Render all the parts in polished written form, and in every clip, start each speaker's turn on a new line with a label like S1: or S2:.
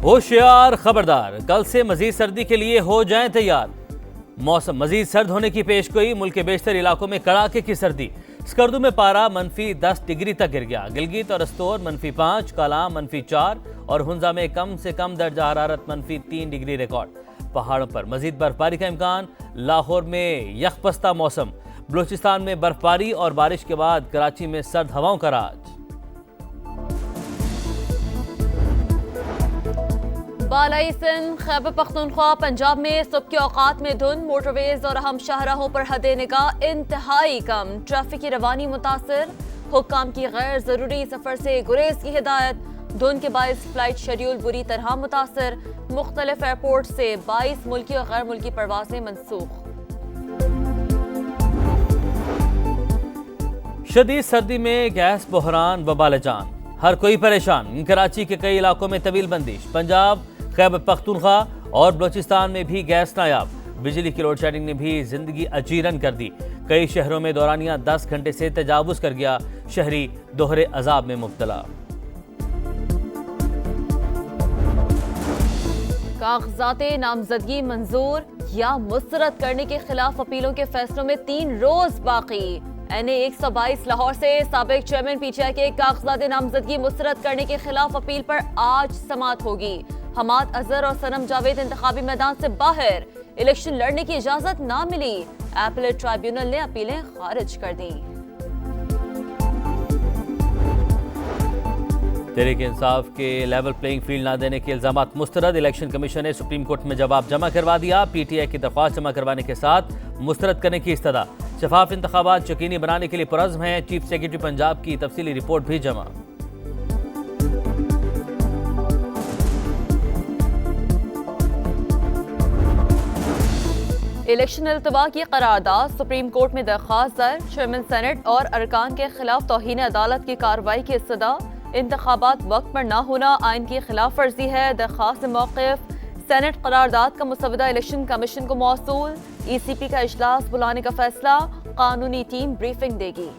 S1: होशियार खबरदार, कल से मजीद सर्दी के लिए हो जाएं तैयार। मौसम मजीद सर्द होने की पेशगोई, मुल्क के बेशतर इलाकों में कड़ाके की सर्दी। स्कर्दू में पारा -10 डिग्री तक गिर गया। गिलगित और अस्तोर -5, कालाम -4 और हुंजा में कम से कम दर्जा हरारत -3 डिग्री रिकॉर्ड। पहाड़ों पर मजीद बर्फबारी का इम्कान। लाहौर में यखपस्ता मौसम। बलूचिस्तान में बर्फबारी और बारिश के बाद कराची में सर्द हवाओं का राज।
S2: बालाई सिंध, खैबर पख्तूनख्वा, पंजाब में सुबह के औकात में धुंध। मोटरवेज और अहम शाहराहों पर हद निगाह इंतहाई कम। ट्रैफिक की रवानी मुतासर। हुक्काम की गैर जरूरी सफर से गुरेज की हिदायत। धुंध के बायस फ्लाइट शेड्यूल बुरी तरह मुतासर। मुख्तलिफ एयरपोर्ट से 22 मुल्की और गैर मुल्की परवाजें मनसूख।
S1: शदीद सर्दी में गैस बहरान वबाल जान, हर कोई परेशान। कराची के कई इलाकों में तवील बंदिश। पंजाब, खैबर पख्तूनख्वा और बलूचिस्तान में भी गैस नायाब। बिजली की लोड शेडिंग ने भी जिंदगी अजीरन कर दी। कई शहरों में दौरानिया 10 घंटे से तजावुज कर गया। शहरी दोहरे अजाब में मुब्तला।
S2: कागजाते नामजदगी मंजूर या मुस्तरद करने के खिलाफ अपीलों के फैसलों में 3 रोज बाकी। NA 122 लाहौर से साबिक चेयरमैन PTI के कागजाते नामजदगी मुस्तरद करने के खिलाफ अपील पर आज समाअत होगी। हमाद अजहर और सनम जावेद इंतखाबी मैदान से बाहर। इलेक्शन लड़ने की इजाजत ना मिली। एपलेट ट्राइब्यूनल ने अपीलें खारिज कर दी।
S1: तहरीक इंसाफ के लेवल प्लेइंग फील्ड ना देने के इल्जामात मुस्तरद। इलेक्शन कमीशन ने सुप्रीम कोर्ट में जवाब जमा करवा दिया। PTI की दरख्वास्त जमा करवाने के साथ मुस्तरद करने की इस्तदा। शफाफ इंतखाबात यकीनी बनाने के लिए पुरज़्म है। चीफ सेक्रेटरी पंजाब की तफसीली रिपोर्ट भी जमा।
S2: इलेक्शन इल्तवा की करारदाद। सुप्रीम कोर्ट में दरख्वास्त दर। चेयरमैन सेनेट और अरकान के खिलाफ तौहीन अदालत की कार्रवाई की इस्तदा। इंतखाबात वक्त पर ना होना आइन की खिलाफ वर्जी है। दरख्वास्त मौक़िफ़। सेनेट करारदाद का मुसवदा इलेक्शन कमीशन को मौसूल। ECP का इजलास बुलाने का फैसला। कानूनी टीम ब्रीफिंग देगी।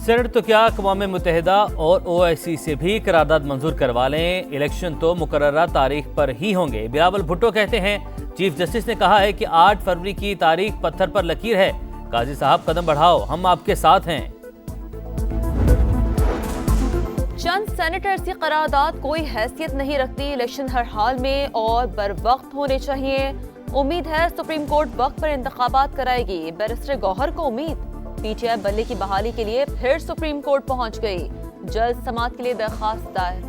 S1: सेनेट तो क्या, अक़वाम मुत्तहिदा और OIC से भी करारदाद मंजूर करवा लें। इलेक्शन तो मुकर्ररा तारीख पर ही होंगे। बिलावल भुट्टो कहते हैं चीफ जस्टिस ने कहा है कि 8 फरवरी की तारीख पत्थर पर लकीर है। काजी साहब कदम बढ़ाओ, हम आपके साथ हैं।
S2: चंद सेनेटर्स की करारदाद कोई हैसियत नहीं रखती। इलेक्शन हर हाल में और बर वक्त होने चाहिए। उम्मीद है सुप्रीम कोर्ट वक्त पर इंतखाबात कराएगी। बैरिस्टर गौहर को उम्मीद। PTI बल्ले की बहाली के लिए फिर सुप्रीम कोर्ट पहुंच गई। जल्द समाअत के लिए दरख्वास्त दायर।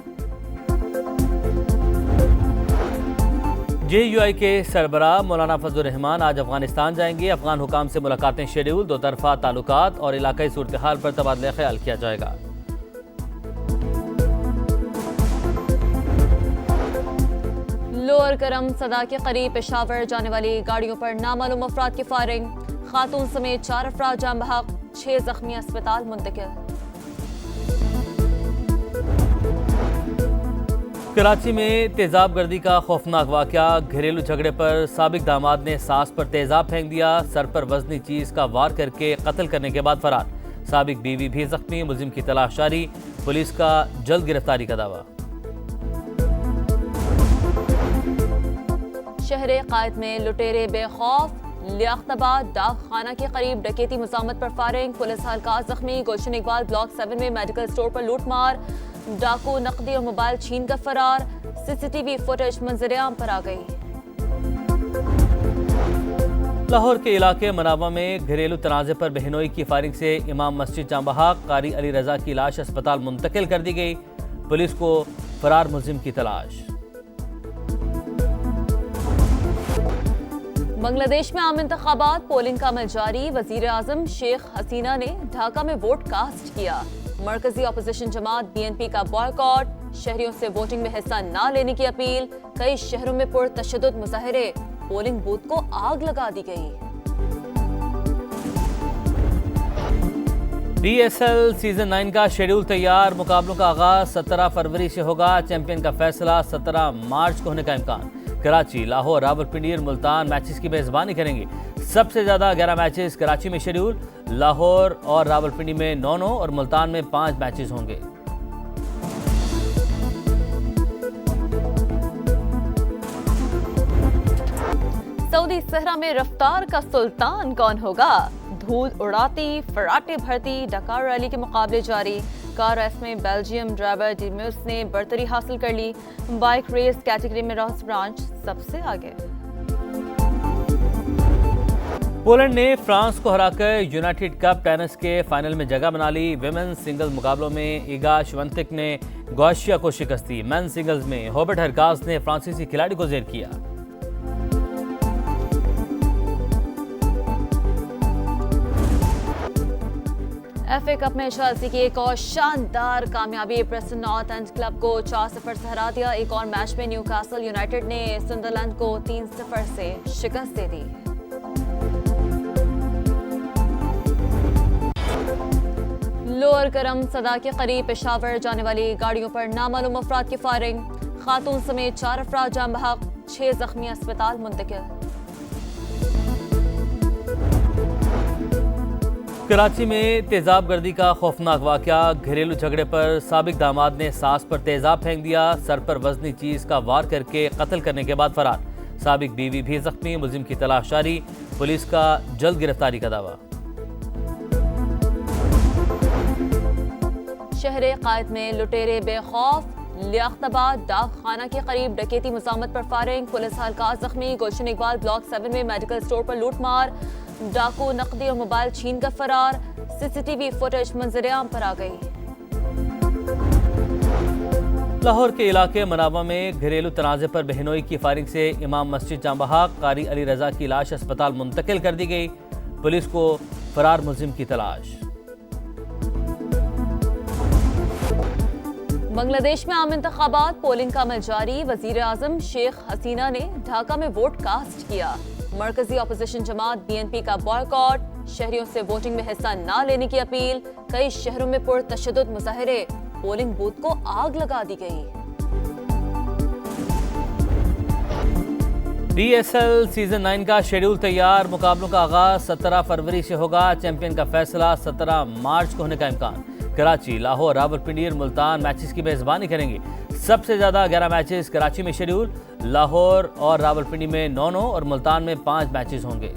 S1: JUI के सरबराह मौलाना फजलुर रहमान आज अफगानिस्तान जाएंगे। अफगान हुकाम से मुलाकातें शेड्यूल। दो तरफा ताल्लुकात और इलाकाई सूरत हाल पर तबादला ख्याल किया जाएगा।
S2: लोअर करम सदा के करीब पेशावर जाने वाली गाड़ियों पर नामालूम अफराद की फायरिंग। खातून समेत 4 अफराद जान बहक, 6 जख्मी अस्पताल मुंतकिल।
S1: कराची में तेजाब गर्दी का खौफनाक वाकया। घरेलू झगड़े पर साबिक दामाद ने सास पर तेजाब फेंक दिया। सर पर वजनी चीज का वार करके कत्ल करने के बाद फरार। साबिक बीवी भी जख्मी। मुलजिम की तलाश जारी। पुलिस का जल्द गिरफ्तारी का दावा।
S2: शहरे कायद में लुटेरे बेखौफ। लियाकताबाद डाक खाना के करीब डकैती मुजामत पर फायरिंग। पुलिस हल्का जख्मी। गुलशन इकबाल ब्लॉक 7 में मेडिकल स्टोर पर लूटमार। डाकू नकदी और मोबाइल छीन कर फरार। CCTV फुटेज मंजर-ए-आम पर आ गई।
S1: लाहौर के इलाके मनावा में घरेलू तनाज़े पर बहनोई की फायरिंग से इमाम मस्जिद जाम बहक। कारी अली रजा की लाश अस्पताल मुंतकिल कर दी गई। पुलिस को फरार मुलजिम की तलाश।
S2: बांग्लादेश में आम इंतखाबात। पोलिंग का अमल जारी। वजीर आजम शेख हसीना ने ढाका में वोट कास्ट किया। मरकजी अपोजिशन जमात BNP का बॉयकॉट। शहरियों से वोटिंग में हिस्सा न लेने की अपील। कई शहरों में पुरतशद्दुद मुजाहिरे। पोलिंग बूथ को आग लगा दी गई।
S1: PSL सीजन 9 का शेड्यूल तैयार। मुकाबलों का आगाज 17 फरवरी से होगा। चैंपियन का फैसला 17 मार्च को होने का इम्कान। कराची, लाहौर, रावलपिंडी और मुल्तान मैचेस की मेजबानी करेंगे। सबसे ज्यादा 11 मैचेस कराची में शेड्यूल। लाहौर और रावलपिंडी में 9 और मुल्तान में 5 मैचेस होंगे।
S2: सऊदी सहरा में रफ्तार का सुल्तान कौन होगा? धूल उड़ाती, फराटे भरती डकार रैली के मुकाबले जारी। कार रेस में बेल्जियम ड्राइवर डिम्यूस ने बर्तरी हासिल कर ली। बाइक रेस कैटेगरी में रॉस ब्रांच सबसे आगे।
S1: पोलैंड ने फ्रांस को हराकर यूनाइटेड कप टेनिस के फाइनल में जगह बना ली। विमेन्स सिंगल्स मुकाबलों में इगा श्वेंटेक ने गौशिया को शिकस्त दी। मेन सिंगल्स में हॉबर्ट हरकाज ने फ्रांसीसी खिलाड़ी को जेर किया।
S2: एफए कप में चेल्सी की एक और शानदार कामयाबी। प्रेस्टन नॉर्थ एंड क्लब को 4-0 से हरा दिया। एक और मैच में न्यूकासल यूनाइटेड ने सुंदरलैंड को 3-0 से शिकस्त दे दी। लोअर करम सदा के करीब पेशावर जाने वाली गाड़ियों पर नामालूम अफराद की फायरिंग। खातून समेत 4 अफराद जान बहक, 6 जख्मी अस्पताल मुंतकिल।
S1: कराची में तेजाब गर्दी का खौफनाक वाकया। घरेलू झगड़े पर साबिक दामाद ने सास पर तेजाब फेंक दिया। सर पर वजनी चीज का वार करके कत्ल करने के बाद फरार। साबिक बीवी भी जख्मी। मुलजिम की तलाश जारी। पुलिस का जल्द गिरफ्तारी का दावा।
S2: शहर कायद में लुटेरे बेखौफ। लियाकताबाद डाक खाना के करीब डकैती मुजामत पर फायरिंग। पुलिस हल्का जख्मी। गुलशन इकबाल ब्लॉक 7 में मेडिकल स्टोर पर लूटमार। डाकू नकदी और मोबाइल छीन कर फरार। सीसीटीवी फुटेज मंजर आम पर आ गई।
S1: लाहौर के इलाके मनावा में घरेलू तनाज़े पर बहनोई की फायरिंग से इमाम मस्जिद जाम बहक। कारी अली रजा की लाश अस्पताल मुंतकिल कर दी गई। पुलिस को फरार मुलजिम की तलाश।
S2: बांग्लादेश में आम इंतखाबात। पोलिंग का अमल जारी। वजीर आजम शेख हसीना ने ढाका में वोट कास्ट किया। मरकजी अपोजिशन जमात बीएनपी का बॉयकॉट। शहरियों से वोटिंग में हिस्सा न लेने की अपील। कई शहरों में पुरतशद्दुद मुजाहिरे। पोलिंग बूथ को आग लगा दी गई।
S1: DSL सीजन 9 का शेड्यूल तैयार। मुकाबलों का आगाज 17 फरवरी से होगा। चैंपियन का फैसला 17 मार्च को होने का इम्कान। कराची, लाहौर, रावलपिंडी और मुल्तान मैचेस की मेजबानी करेंगे। सबसे ज्यादा 11 मैचेस कराची में शेड्यूल। लाहौर और रावलपिंडी में 9 और मुल्तान में 5 मैचेस होंगे।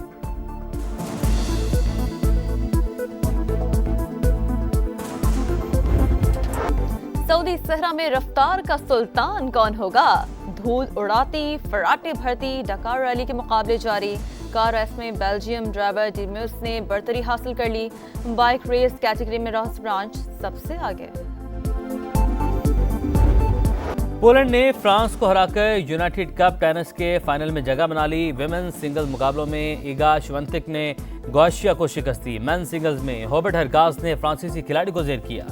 S2: सऊदी सहरा में रफ्तार का सुल्तान कौन होगा? धूल उड़ाती, फराटे भरती डकार रैली के मुकाबले जारी। कार रेस में बेल्जियम ड्राइवर डिम्यूस ने बर्तरी हासिल कर ली। बाइक रेस कैटेगरी में रॉस ब्रांच सबसे आगे।
S1: पोलैंड ने फ्रांस को हराकर यूनाइटेड कप टेनिस के फाइनल में जगह बना ली। विमेन्स सिंगल्स मुकाबलों में इगा श्वेंटेक ने गौशिया को शिकस्त दी। मेन सिंगल्स में हॉबर्ट हरकाज ने फ्रांसीसी खिलाड़ी को जेर किया।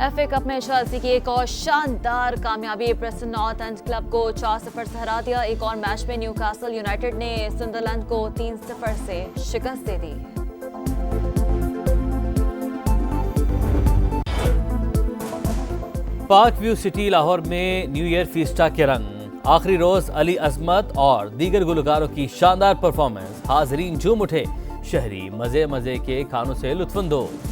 S2: एफए कप में चेल्सी की एक और शानदार कामयाबी। प्रेस्टन नॉर्थ एंड क्लब को 4-0 से हरा दिया। एक और मैच में न्यूकासल यूनाइटेड ने सुंदरलैंड को 3-0 से शिकस्त दे दी।
S1: पार्क व्यू सिटी लाहौर में न्यू ईयर फीस्टा के रंग। आखिरी रोज अली अजमत और दीगर गुलकारों की शानदार परफॉर्मेंस। हाजरीन झूम उठे। शहरी मजे मजे के खानों से लुत्फानंदोज।